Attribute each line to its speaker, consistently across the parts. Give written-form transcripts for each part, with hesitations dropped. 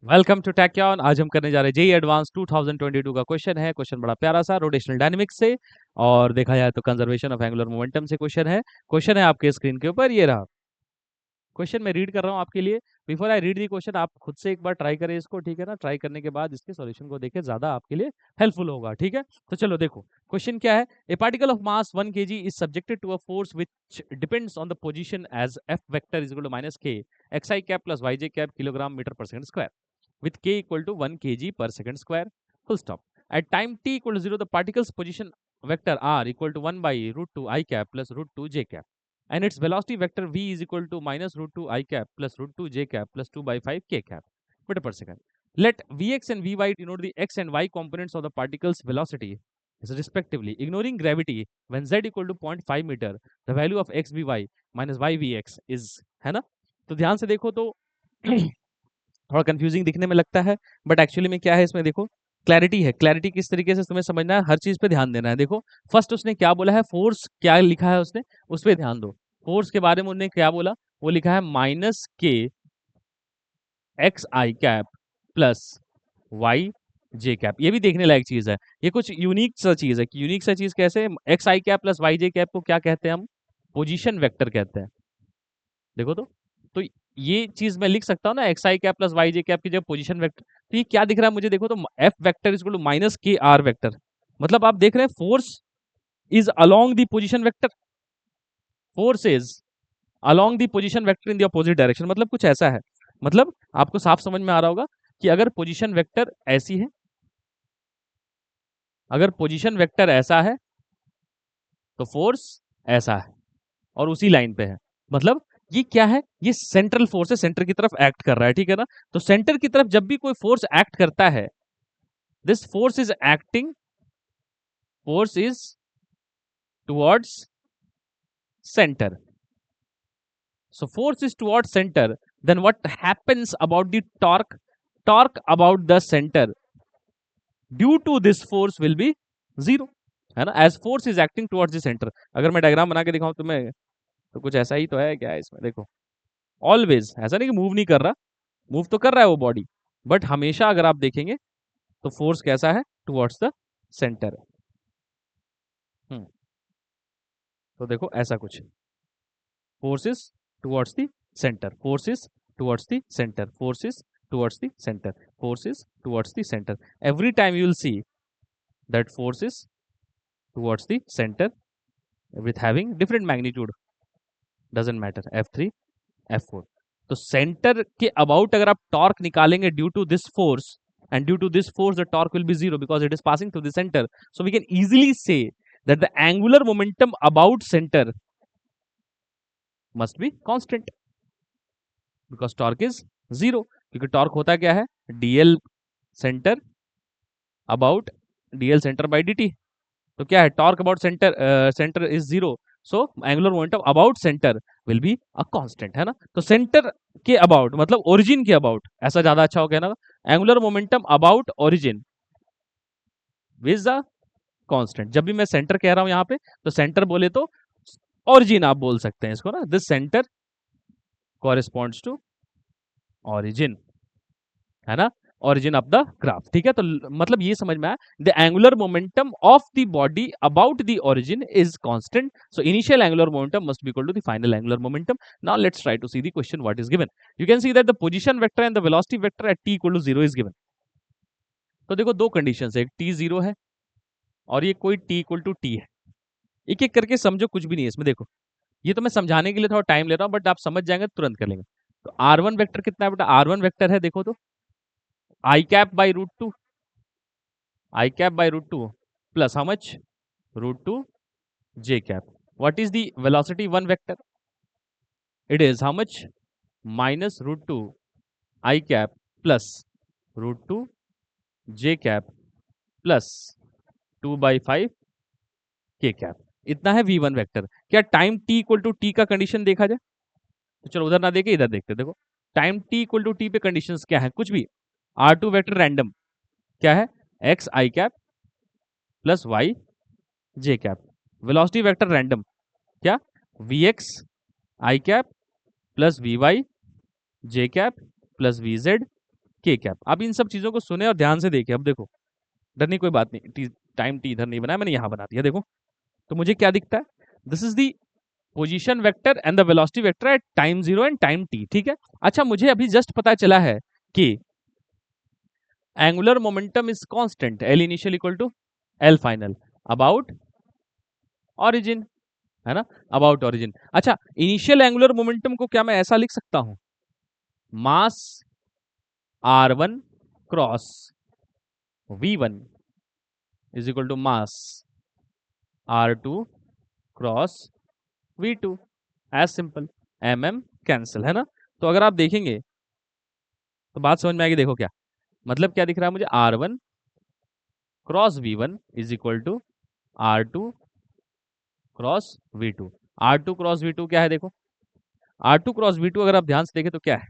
Speaker 1: Welcome to टैक्यान। आज हम करने जा रहे हैं जेई एडवांस 2022 का क्वेश्चन है। क्वेश्चन बड़ा प्यारा सा रोटेशनल डायनेमिक्स से और देखा जाए तो कंजर्वेशन ऑफ एंगुलर मोमेंटम से क्वेश्चन है आपके स्क्रीन के ऊपर। ये रहा क्वेश्चन, मैं रीड कर रहा हूँ आपके लिए। Before I read the question, आप खुद से एक बार ट्राई करें इसको, ठीक है ना। ट्राई करने के बाद इसके सॉल्यूशन को देखें, ज्यादा आपके लिए हेल्पफुल होगा, ठीक है। तो चलो देखो क्वेश्चन क्या है। A particle of mass 1 kg is subjected to a force which depends on the position as F vector is equal to minus k x i cap plus y j cap kilogram metre per second square with k equal to 1 kg per second square, full stop. At time t equal to 0, the particle's position vector r equal to 1 by root 2 I cap plus root 2 j cap. And its velocity vector v is equal to minus root 2 I cap plus root 2 j cap plus 2 by 5 k cap meter per second. Let vx and vy denote the x and y components of the particle's velocity respectively. Ignoring gravity, when z equal to 0.5 meter, the value of x vy minus y vx is, है ना। तो ध्यान से देखो तो थोड़ा confusing दिखने में लगता है, बट एक्चुअली में क्या है इसमें देखो, क्लैरिटी है। क्लैरिटी किस तरीके से तुम्हें समझना है, हर चीज पे ध्यान देना है। देखो फर्स्ट उसने क्या बोला है, फोर्स क्या लिखा है उसने, उस पर ध्यान दो। फोर्स के बारे में उन्होंने क्या बोला, वो लिखा है minus k x i cap plus y j cap. ये भी देखने लायक चीज है, ये कुछ यूनिक सा चीज है। यूनिक सा चीज कैसे, x i cap plus y j cap को क्या कहते हैं हम, पोजीशन वेक्टर कहते हैं। देखो तो ये चीज मैं लिख सकता हूँ ना, x i cap plus y j cap की जब पोजीशन वेक्टर। तो ये क्या दिख रहा है मुझे, देखो तो F vector is equal to minus k r vector. मतलब आप देख रहे हैं force is along the position vector, force is along the position vector in the opposite direction. मतलब कुछ ऐसा है, मतलब आपको साफ समझ में आ रहा होगा कि अगर पोजीशन वेक्टर ऐसी है, अगर पोजीशन वेक्टर ऐसा है तो फोर्स ऐसा है और उसी लाइन पे है। मतलब ये क्या है, ये सेंट्रल फोर्स है, सेंटर की तरफ एक्ट कर रहा है, ठीक है ना। तो सेंटर की तरफ जब भी कोई फोर्स एक्ट करता है, this force is acting, force is towards center. So force is towards center, then what happens about the torque, torque about the center due to this force will be zero, है ना। as force is acting towards the center। अगर मैं diagram बना के दिखाऊं तो मैं, तो कुछ ऐसा ही तो है क्या है इसमें, देखो ऑलवेज ऐसा नहीं कि मूव नहीं कर रहा, मूव तो कर रहा है वो बॉडी, बट हमेशा अगर आप देखेंगे तो फोर्स कैसा है, टुवर्ड्स द सेंटर। हम्म, तो देखो ऐसा कुछ, forces towards the center, forces towards the center, forces towards the center, forces towards the center. Every time you will see that forces towards the center with having different magnitude, doesn't matter f3 f4। तो centre के about अगर आप torque निकालेंगे due to this force, and due to this force the torque will be zero because it is passing through the center, so we can easily say that the angular momentum about center must be constant because torque is zero। क्योंकि torque होता क्या है, dl centre about dl centre by dt। तो क्या है, torque about centre, centre is zero, so angular momentum about centre will be a constant, है ना। तो सेंटर के अबाउट मतलब ओरिजिन के अबाउट, ऐसा ज्यादा अच्छा हो गया ना। Angular momentum about origin is a constant. जब भी मैं सेंटर कह रहा हूं यहाँ पे, तो सेंटर बोले तो ओरिजिन आप बोल सकते हैं इसको ना, this centre corresponds to origin, है ना, origin of the graph, ठीक है। तो मतलब ये समझ में आया, the angular momentum of the body about the origin is constant, so initial angular momentum must be equal to the final angular momentum। Now let's try to see the question what is given। You can see that the position vector and the velocity vector at t equal to 0 is given। तो देखो दो conditions है, एक t 0 है और ये कोई t equal to t है। एक एक करके समझो, कुछ भी नहीं है इसमें। देखो ये तो मैं समझाने के लिए थोड़ा टाइम ले रहा हूँ, बट आप समझ जाएंगे तो तुरंत कर लेंगे। तो r1 वेक्टर कितना है बेटा, r1 वेक्टर है देखो तो i cap by root two, I cap by root 2 plus how much? Root 2 j cap. What is the velocity one vector? It is how much? Minus root 2 I cap plus root 2 j cap plus 2 by 5 k cap। इतना है v1 vector. क्या time t equal to T का condition देखा जाए, तो चलो उधर ना देखे इधर देखते। देखो time t equal to T पे कंडीशंस क्या है, कुछ भी। r2 वेक्टर रैंडम क्या है, x i cap plus y j cap। Velocity vector random क्या, vx i cap plus vy j cap plus vz के कैप। अब इन सब चीजों को सुने और ध्यान से देखे। अब देखो, डरने की कोई बात नहीं, टाइम टी इधर नहीं बनाया मैंने, यहाँ बना दिया। देखो तो मुझे क्या दिखता है, this is the position vector and the velocity vector at time 0 and time T. ठीक है, अच्छा मुझे अभी जस्ट पता चला है कि angular momentum is constant, L initial equal to L final about origin, है ना, अबाउट ऑरिजिन। अच्छा, इनिशियल एंगुलर मोमेंटम को क्या मैं ऐसा लिख सकता हूं, mass r1 cross v1 is equal to mass r2 cross v2, as simple, cancel, है ना। तो अगर आप देखेंगे तो बात समझ में आएगी। देखो क्या मतलब, क्या दिख रहा है मुझे, r1 cross v1 is equal to r2 cross v2। r2 cross v2 क्या है, देखो r2 क्रॉस v2 अगर आप ध्यान से देखें तो क्या है,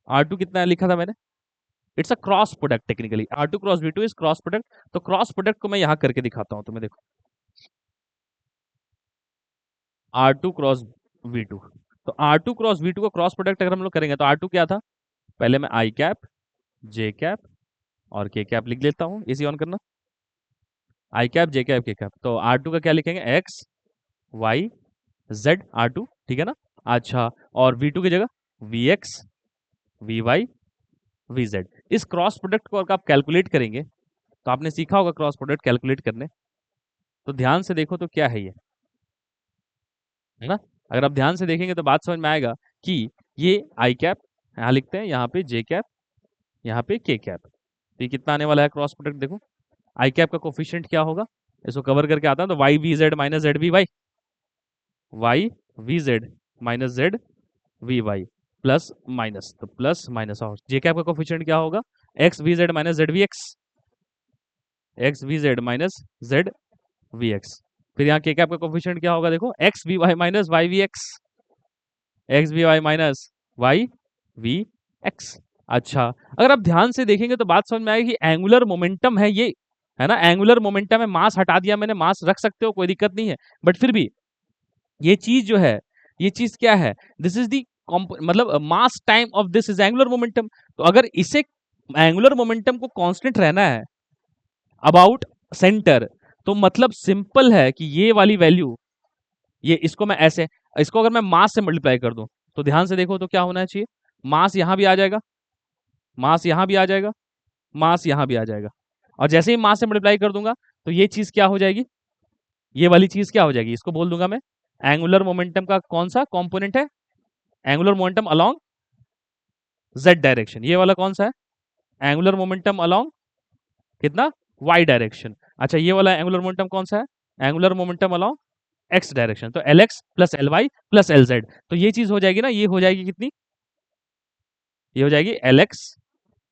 Speaker 1: r2 कितना लिखा था मैंने, it's a cross product, technically r2 cross v2 is cross product. तो क्रॉस प्रोडक्ट को मैं यहां करके दिखाता हूं तुम्हें, देखो r2 क्रॉस v2, तो r2 क्रॉस v2 को क्रॉस प्रोडक्ट अगर हम लोग करेंगे तो r2 क्या था, पहले मैं आई कैप जे कैप और के कैप लिख लेता हूं, इसी ऑन करना, आई कैप जे कैप के कैप। तो r2 का क्या लिखेंगे, एक्स वाई जेड r2, ठीक है ना। अच्छा, और v2 की जगह v x v y v z. इस क्रॉस प्रोडक्ट को अगर आप कैलकुलेट करेंगे, तो आपने सीखा होगा क्रॉस प्रोडक्ट कैलकुलेट करने, तो ध्यान से देखो तो क्या है ये, है ना। अगर आप ध्यान से देखेंगे तो बात समझ में आएगा कि ये आई कैप यहाँ लिखते हैं, यहाँ पे जे कैप, यहाँ पे के कैप। तो ये कितना आने वाला है क्रॉस प्रोडक्ट, देखो आई कैप का कोफिशिएंट क्या होगा, इसको कवर करके आता है तो y v z minus z v y, y v z minus z v y, plus minus, तो प्लस माइनस, और जे कैप का कोफिशिएंट क्या होगा, x v z minus z v x, x v z minus z v x. फिर यहाँ k cap का coefficient क्या होगा, देखो x v y minus y v x, x v y minus y v x. अच्छा, अगर आप ध्यान से देखेंगे तो बात समझ में आएगी कि एंगुलर मोमेंटम है ये, है ना, एंगुलर मोमेंटम है, मास हटा दिया मैंने, मास रख सकते हो कोई दिक्कत नहीं है, बट फिर भी ये चीज जो है, ये चीज क्या है, दिस इज दी मतलब मास time of this is angular momentum. तो अगर इसे एंगुलर मोमेंटम को कांस्टेंट रहना है अबाउट सेंटर, तो मतलब सिंपल है कि ये वाली वैल्यू, ये इसको मैं ऐसे, इसको अगर मैं मास से मल्टीप्लाई कर दूं, तो ध्यान से देखो तो क्या होना चाहिए, मास यहां भी आ जाएगा, मास यहां भी आ जाएगा, मास यहां भी आ जाएगा, और जैसे ही मास से मल्टीप्लाई कर दूंगा तो ये चीज क्या हो जाएगी, ये वाली चीज क्या हो जाएगी, इसको बोल दूंगा मैं एंगुलर मोमेंटम का कौन सा कंपोनेंट है, angular momentum along Z direction, ये वाला कौन सा है, एंगुलर मोमेंटम अलोंग कितना, वाई डायरेक्शन। अच्छा, ये वाला एंगुलर मोमेंटम कौन सा है, angular momentum along X direction, तो L X plus L Y plus L Z. तो ये चीज हो जाएगी ना, ये हो जाएगी कितनी, ये हो जाएगी एल एक्स,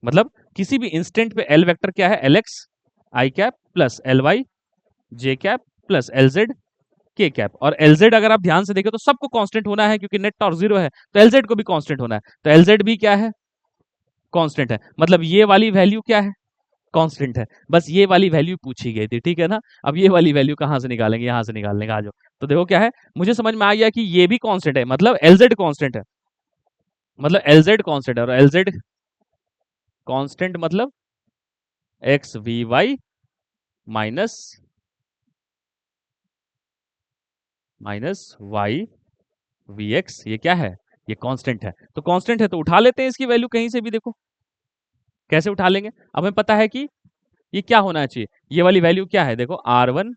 Speaker 1: मतलब किसी भी इंस्टेंट पे एल वेक्टर क्या है, L x i cap plus L Y j cap plus L Z के कैप। और एल जेड अगर आप ध्यान से देखें तो सबको कांस्टेंट होना है, क्योंकि नेट टॉर्क जीरो है, तो एल जेड को भी कांस्टेंट होना है, तो एल जेड भी क्या है, कांस्टेंट है, मतलब ये वाली वैल्यू क्या है, कांस्टेंट है। बस ये वाली वैल्यू पूछी गई थी, ठीक है ना। अब ये वाली वैल्यू कहां से निकालेंगे, यहां से निकालने का, आ जाओ। तो देखो क्या है, मुझे समझ में आ गया कि ये भी कांस्टेंट है, मतलब एलजेड कांस्टेंट है, मतलब एलजेड कांस्टेंट है, और एलजेड कांस्टेंट मतलब x v y minus minus y v x, ये क्या है, ये कांस्टेंट है। तो कांस्टेंट है तो उठा लेते हैं इसकी वैल्यू कहीं से भी, देखो कैसे उठा लेंगे। अब हमें पता है कि ये क्या होना चाहिए, ये वाली वैल्यू क्या है, देखो r one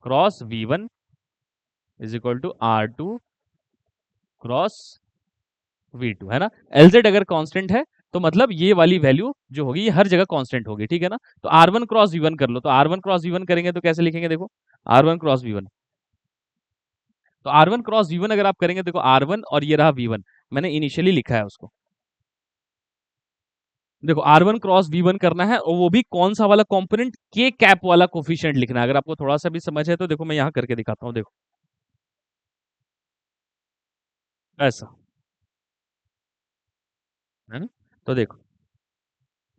Speaker 1: cross we one is equal to r two cross v2, है ना। Lz अगर कांस्टेंट है तो मतलब ये वाली वैल्यू जो होगी ये हर जगह कांस्टेंट होगी, ठीक है ना। तो r1 क्रॉस v1 कर लो, तो r1 क्रॉस v1 करेंगे तो कैसे लिखेंगे, देखो r1 क्रॉस v1, तो r1 क्रॉस v1 अगर आप करेंगे, देखो r1 और ये रहा v1, मैंने इनिशियली लिखा है उसको, देखो r1 क्रॉस v1 करना है, और वो भी कौन सा वाला कंपोनेंट, के कैप वाला कोफिशिएंट लिखना है। अगर आपको थोड़ा सा भी समझ है तो देखो मैं यहाँ करके दिखाता हूँ, देखो ऐसा, है ना। तो देखो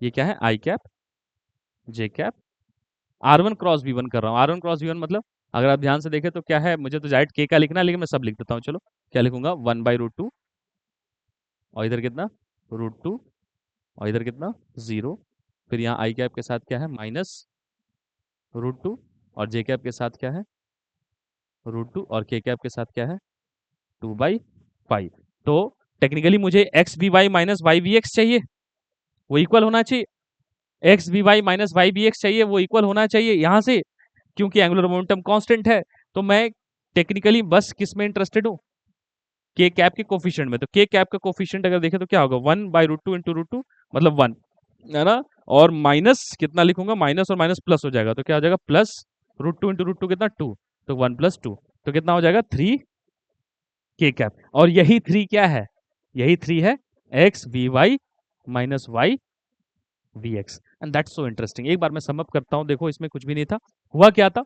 Speaker 1: ये क्या है, I cap J cap, R one cross we one कर रहा हूँ, R one cross we one मतलब अगर आप ध्यान से देखें तो क्या है, मुझे तो जाहिर के का लिखना है, लेकिन मैं सब लिख देता हूँ, चलो क्या लिखूंगा, वन बाई रूट टू, और इधर कितना, रूट टू और इधर कितना 0, फिर यहाँ आई कैप के साथ क्या है -√2 और जे कैप के साथ क्या है √2 और के कैप के साथ क्या है 2/5। तो टेक्निकली मुझे x b y minus y b x चाहिए, वो इक्वल होना चाहिए, x b y minus y b x चाहिए, वो इक्वल होना चाहिए यहाँ से, क्योंकि एंगुलर मोमेंटम कांस्टेंट है। तो मैं टेक्निकली बस किस में इंटरेस्टेड हूँ, के कैप के कोफिशिएंट में। तो के कैप का कोफिशिएंट अगर देखें तो क्या होगा 1/√2 इंटू √2 मतलब 1 है ना, और माइनस कितना लिखूंगा, माइनस और माइनस प्लस हो जाएगा, तो क्या हो जाएगा +√2 इंटू √2 कितना 2, तो 1+2, तो कितना हो जाएगा 3 के कैप। और यही 3 क्या है, यही 3 है x v y minus y v x, and that's so interesting. एक बार मैं समअप करता हूँ, देखो इसमें कुछ भी नहीं था, हुआ क्या था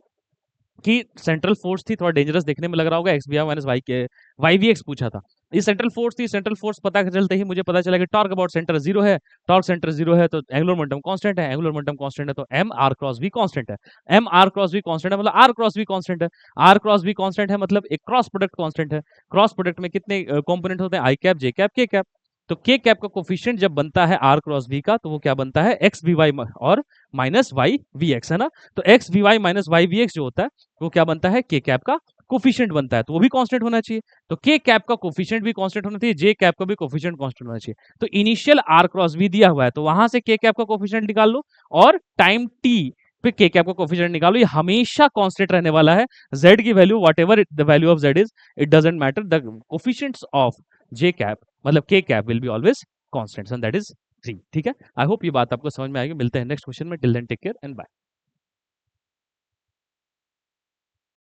Speaker 1: कि सेंट्रल फोर्स थी, थोड़ा डेंजरस देखने में लग रहा होगा, एक्स बी माइनस वाई के वाई वी एक्स पूछा था। ये सेंट्रल फोर्स थी, सेंट्रल फोर्स पता चलते ही मुझे पता चला कि टॉर्क अबाउट सेंटर 0 है, टॉर्क सेंटर 0 है तो एंगुलर मोमेंटम कांस्टेंट है, एंगुलर मोमेंटम कांस्टेंट है तो एम आर क्रॉस भी कांस्टेंट है, एम आर क्रॉस भी कांस्टेंट है मतलब आर क्रॉस भी कांस्टेंट है, आर क्रॉस भी कांस्टेंट है मतलब एक क्रॉस प्रोडक्ट कांस्टेंट है, क्रॉस प्रोडक्ट में कितने कंपोनेंट होते हैं, आई कैप जे कैप के कैप। तो के कैप का कोफिशिएंट जब बनता है आर क्रॉस बी का, तो वो क्या बनता है एक्स बी वाई और माइनस वाई वी एक्स, है ना। तो x v y minus y v x जो होता है वो क्या बनता है, के कैप का कोफिशिएंट बनता है, तो वो भी कांस्टेंट होना चाहिए। तो के कैप का कोफिशिएंट भी कांस्टेंट होना चाहिए, जे कैप का भी कोफिशिएंट कांस्टेंट होना चाहिए। तो इनिशियल आर क्रॉस भी दिया हुआ है, तो वहां से के कैप का कोफिशिएंट निकाल लो, और टाइम टी पे के कैप का कोफिशिएंट निकालो, ये हमेशा कांस्टेंट रहने वाला है। जेड की value what ever the value of Z is, it doesn't matter, the coefficients of J cap मतलब के cap will be always constants, and that is 3। ठीक है, आई होप ये बात आपको समझ में आएगी। मिलते हैं नेक्स्ट क्वेश्चन में, till then take care and bye.